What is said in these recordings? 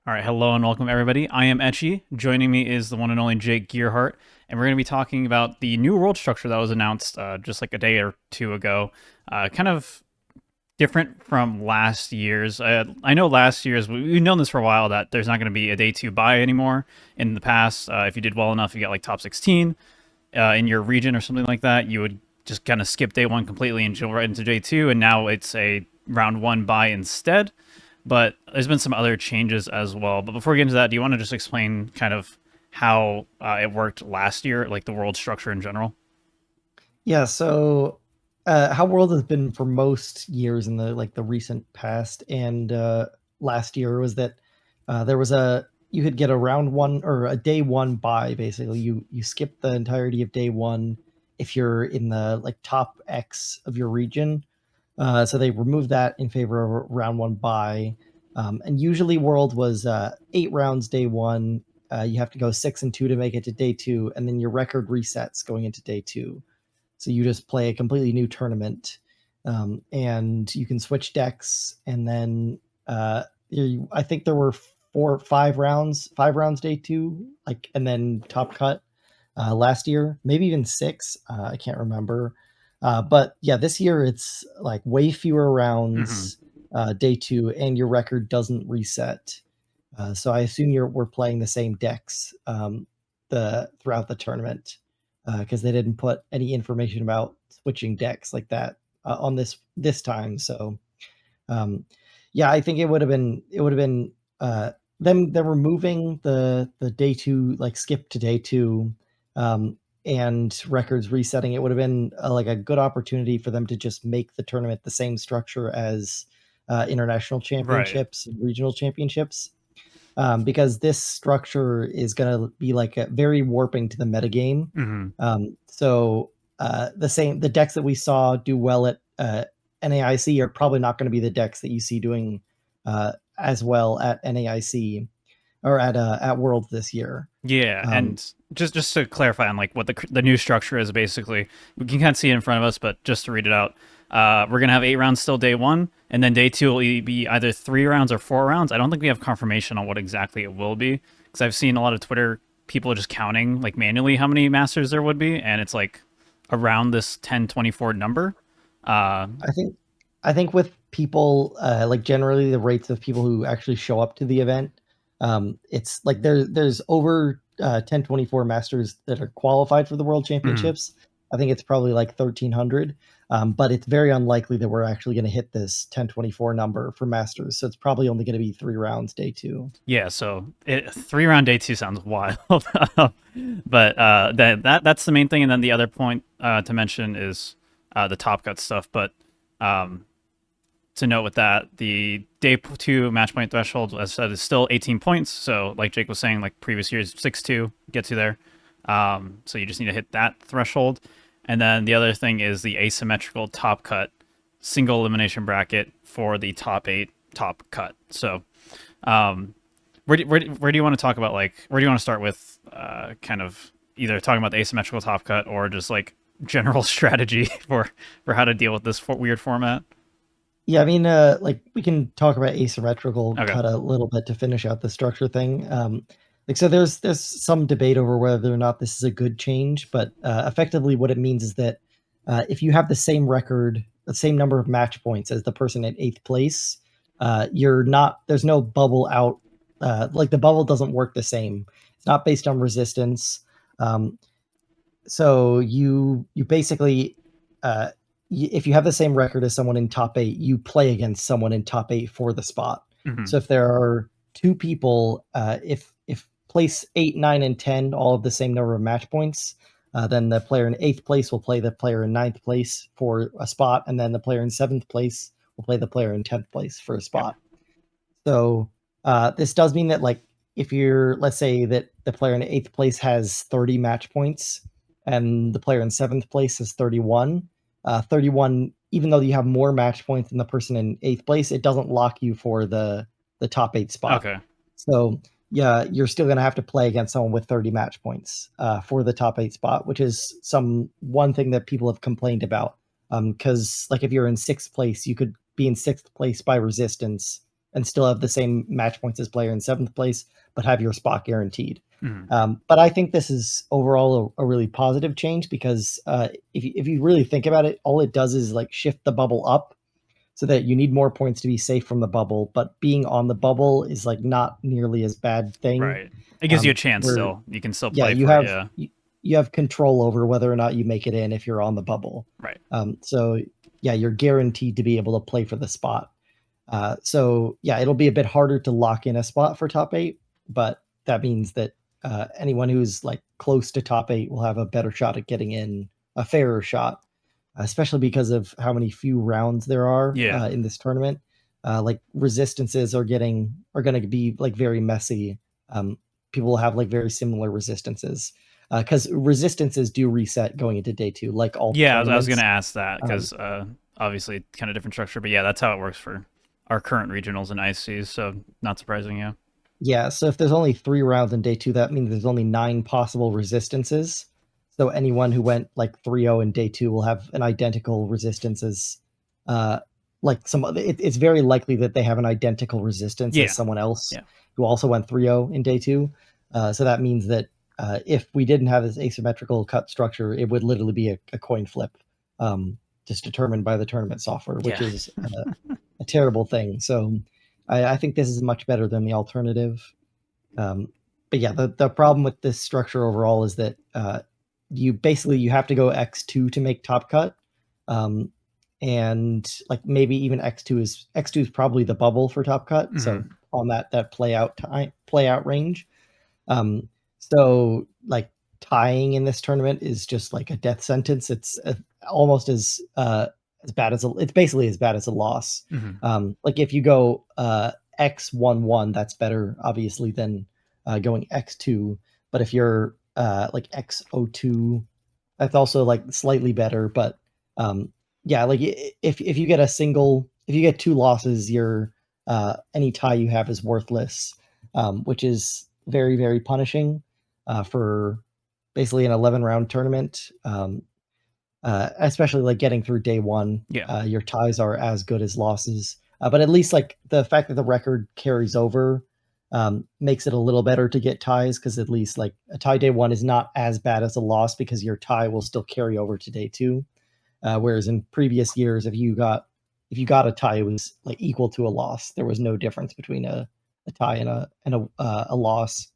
All right, hello and welcome everybody. I am Etchy. Joining me is the one and only Jake Gearhart, and we're going to be talking about the new world structure that was announced just like a day or two ago. Kind of different from last year's. I know last year's, we've known this for a while that there's not going to be a day two buy anymore. In the past, if you did well enough, you got like top 16 in your region or something like that, you would just kind of skip day one completely and jump right into day two, and now it's a round one buy instead. But there's been some other changes as well. But before we get into that, do you want to just explain kind of how it worked last year, like the world structure in general? Yeah, so how World has been for most years in the recent past and last year was that there was a you could get a round one or a day one buy. Basically. You skip the entirety of day one if you're in the like top X of your region. So they removed that in favor of a round one buy. And usually World was 8 rounds day one. You have to go 6-2 to make it to day two, and then your record resets going into day two. So you just play a completely new tournament, and you can switch decks. And then I think there were 5 rounds day two, like, and then top cut last year, maybe even six. I can't remember. But yeah, this year it's like way fewer Mm-hmm. rounds day two, and your record doesn't reset. So I assume we're playing the same decks the throughout the tournament because they didn't put any information about switching decks like that on this time. So um, yeah, I think it would have been uh, them removing the day two, like skip to day two, um, and records resetting. It would have been like a good opportunity for them to just make the tournament the same structure as international Right. championships and regional championships, because this structure is going to be like a very warping to the metagame. Mm-hmm. The decks that we saw do well at NAIC are probably not going to be the decks that you see doing as well at NAIC or at Worlds this year. Yeah, Um, and just to clarify on like what the new structure is, basically, we can kind of see it in front of us, but just to read it out, we're gonna have 8 rounds still day one, and then day two will be either 3 rounds or 4 rounds. I don't think we have confirmation on what exactly it will be because I've seen a lot of Twitter people just counting like manually how many masters there would be, and it's like around this 10-24 number. Uh, I think I think with people like generally the rates of people who actually show up to the event, it's like there's over 1024 masters that are qualified for the world mhm. championships. I think it's probably like 1300, but it's very unlikely that we're actually going to hit this 1024 number for masters. So it's probably only going to be 3 rounds day two. Yeah, so 3 round day two sounds wild, but that's the main thing. And then the other point to mention is the top cut stuff. But um, to note with that, the day two match point threshold, as I said, is still 18 points. So like Jake was saying, like previous years, 6-2 gets you there. So you just need to hit that threshold. And then the other thing is the asymmetrical top cut single elimination bracket for the top eight top cut. So um, where do you want to talk about, like, where do you want to start with kind of either talking about the asymmetrical top cut or just like general strategy for how to deal with this weird format? Yeah, I mean, like we can talk about asymmetrical Okay. cut a little bit to finish out the structure thing. Like, so there's some debate over whether or not this is a good change, but effectively, what it means is that if you have the same record, the same number of match points as the person in eighth place, you're not. There's no bubble out. Like the bubble doesn't work the same. It's not based on resistance. Um, so you basically uh, if you have the same record as someone in top eight, you play against someone in top eight for the spot. Hmm. So if there are two people, if place eight, nine, and 10 all have the same number of match points, then the player in eighth place will play the player in ninth place for a spot, and then the player in seventh place will play the player in 10th place for a Okay. spot. So this does mean that, like, if you're, let's say that the player in eighth place has 30 match points and the player in seventh place has 31, 31, even though you have more match points than the person in eighth place, it doesn't lock you for the top eight spot. Okay. So yeah, you're still going to have to play against someone with 30 match points for the top eight spot, which is some one thing that people have complained about. Because like if you're in sixth place, you could be in sixth place by resistance, and still have the same match points as player in 7th place, but have your spot guaranteed. Mhm. But I think this is overall a really positive change because if you really think about it, all it does is like shift the bubble up so that you need more points to be safe from the bubble. But being on the bubble is like not nearly as bad thing. Right. It gives you a chance Where still. You can still yeah, play for it. Yeah. you have control over whether or not you make it in if you're on the bubble. Right. So yeah, you're guaranteed to be able to play for the spot. So yeah, it'll be a bit harder to lock in a spot for top 8, but that means that anyone who's like close to top 8 will have a better shot at getting in, a fairer shot, especially because of how many few rounds there are Yeah. in this tournament. Like resistances are going to be like very messy. People will have like very similar resistances because resistances do reset going into day 2, like all Yeah. I was going to tournaments. ask that Um, because obviously kind of different structure, but yeah, that's how it works for our current regionals and ICs. So not surprising. Yeah. Yeah, so if there's only 3 rounds in day 2, that means there's only 9 possible resistances. So anyone who went like 3-0 in day 2 will have an identical resistance as like it's very likely that they have an identical resistance as Yeah. someone else Yeah. who also went 3-0 in day 2. So that means that if we didn't have this asymmetrical cut structure, it would literally be a coin flip, just determined by the tournament software, which Yeah. is a terrible thing. So I think this is much better than the alternative. Um, but yeah, the problem with this structure overall is that you have to go X2 to make top cut. Um, and like maybe even X2 is probably the bubble for top cut. So Hmm. on that play out range. Um, so like tying in this tournament is just like a death sentence. It's almost as bad as it's basically as bad as a loss. Hmm. Like if you go X11, that's better obviously than going X2. But if you're like X02, that's also like slightly better. But um, yeah, like if you get if you get 2 losses, your any tie you have is worthless, which is very very punishing for basically an 11-round tournament. Especially like getting through day 1, Yeah. your ties are as good as losses. But at least like the fact that the record carries over makes it a little better to get ties because at least like a tie day 1 is not as bad as a loss because your tie will still carry over to day 2. Whereas in previous years, if you got a tie, it was like equal to a loss. There was no difference between a tie and a loss.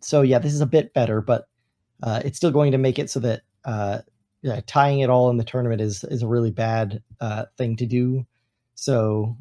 So yeah, this is a bit better, but it's still going to make it so that yeah, tying it all in the tournament is a really bad thing to do. So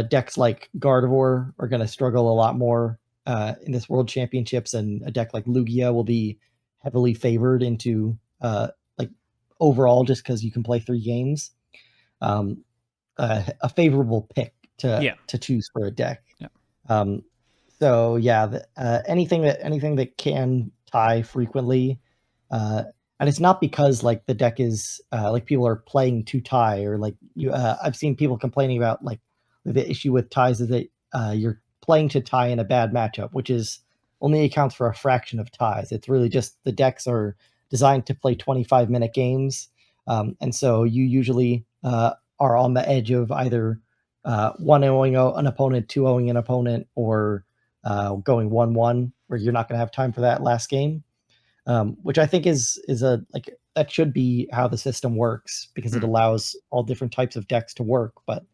decks like Gardevoir are going to struggle a lot more in this World Championships, and a deck like Lugia will be heavily favored into like overall just because you can play 3 games. Um, a favorable pick Yeah. to choose for a deck. Yeah. Um, so yeah, anything that can tie frequently, uh, and it's not because like the deck is like people are playing to tie or like you. I've seen people complaining about like the issue with ties is that you're playing to tie in a bad matchup, which is only accounts for a fraction of ties. It's really just the decks are designed to play 25-minute games, and so you usually are on the edge of either 1-0ing an opponent, 2-0ing an opponent, or going 1-1, where you're not going to have time for that last game. Which I think is a like that should be how the system works because it Mm. allows all different types of decks to work. But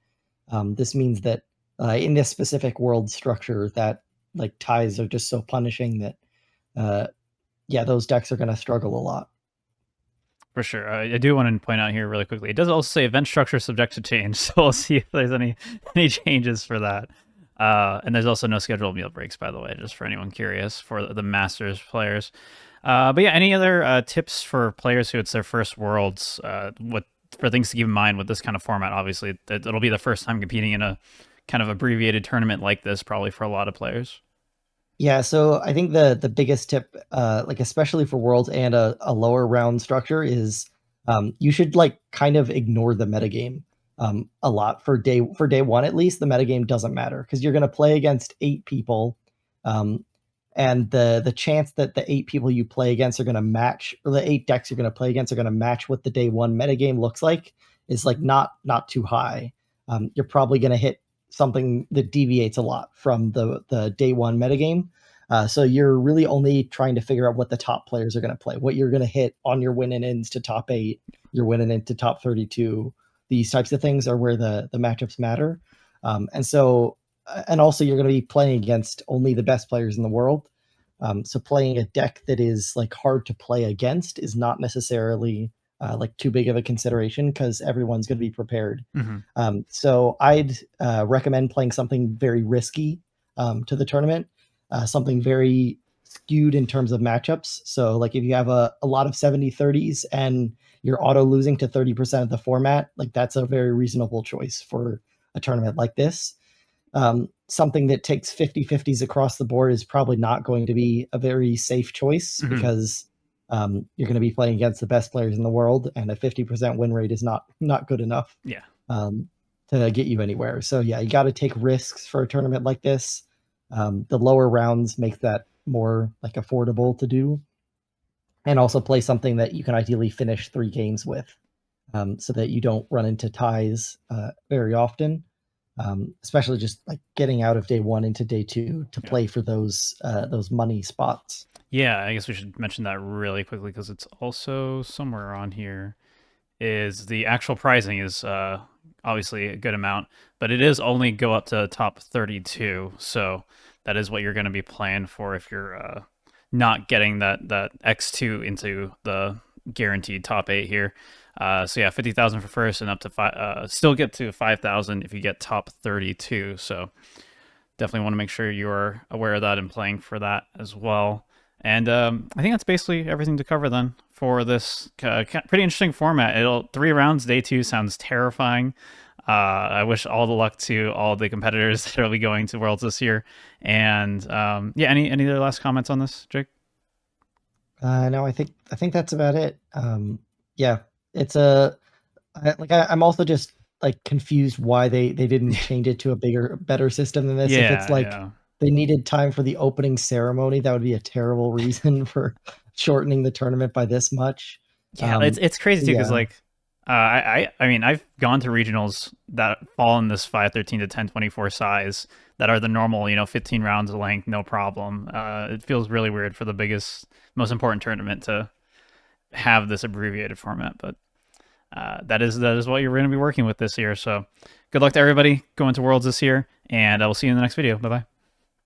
this means that in this specific world structure, that like ties are just so punishing that uh, yeah, those decks are going to struggle a lot. For sure. I do want to point out here really quickly. It does also say event structure subject to change, so we'll see if there's any changes for that. And there's also no scheduled meal breaks, by the way, just for anyone curious for the Masters players. But yeah, any other tips for players who it's their first Worlds? What for things to keep in mind with this kind of format? Obviously, it'll be the first time competing in a kind of abbreviated tournament like this, probably for a lot of players. Yeah, so I think the biggest tip, like especially for Worlds and a lower round structure, is you should like kind of ignore the metagame a lot for day 1 at least. The metagame doesn't matter because you're going to play against 8 people, um, and the chance that the 8 people you play against are going to match, or the 8 decks you're going to play against are going to match what the day 1 metagame looks like is like not too high. You're probably going to hit something that deviates a lot from the day one metagame. So you're really only trying to figure out what the top players are going to play, what you're going to hit on your win and ends to top 8, your win and end to top 32. These types of things are where the matchups matter. And also you're going to be playing against only the best players in the world. So playing a deck that is like hard to play against is not necessarily like too big of a consideration because everyone's going to be prepared. Mm-hmm. So I'd recommend playing something very risky to the tournament, something very skewed in terms of matchups. So like if you have a lot of 70-30s and you're auto losing to 30% of the format, like that's a very reasonable choice for a tournament like this. Something that takes 50-50s across the board is probably not going to be a very safe choice Mm-hmm. because you're going to be playing against the best players in the world, and a 50% win rate is not good enough Yeah. um, to get you anywhere. So yeah, you got to take risks for a tournament like this. The lower rounds make that more like affordable to do, and also play something that you can ideally finish 3 games with, so that you don't run into ties very often. Especially just like getting out of day one into day two to Yeah. play for those money spots. Yeah, I guess we should mention that really quickly because it's also somewhere on here. Is the actual pricing is obviously a good amount, but it is only go up to top 32. So that is what you're going to be playing for if you're not getting that X2 into the guaranteed top 8 here. So yeah, 50,000 for first and up to still get to 5,000 if you get top 32. So definitely want to make sure you're aware of that and playing for that as well. And I think that's basically everything to cover then for this pretty interesting format. 3 rounds, day 2 sounds terrifying. I wish all the luck to all the competitors that will be going to Worlds this year. And yeah, any other last comments on this, Jake? No, I think that's about it. Yeah, it's a I'm also just like confused why they didn't change it to a bigger, better system than this. If it's Yeah, like yeah. they needed time for the opening ceremony, that would be a terrible reason for shortening the tournament by this much. Yeah, it's crazy too because Yeah, like I mean I've gone to regionals that fall in this 513 to 1024 size that are the normal 15 rounds of length, no problem. It feels really weird for the biggest, most important tournament to have this abbreviated format, but that is what you're going to be working with this year. So good luck to everybody going to Worlds this year, and I will see you in the next video. Bye bye.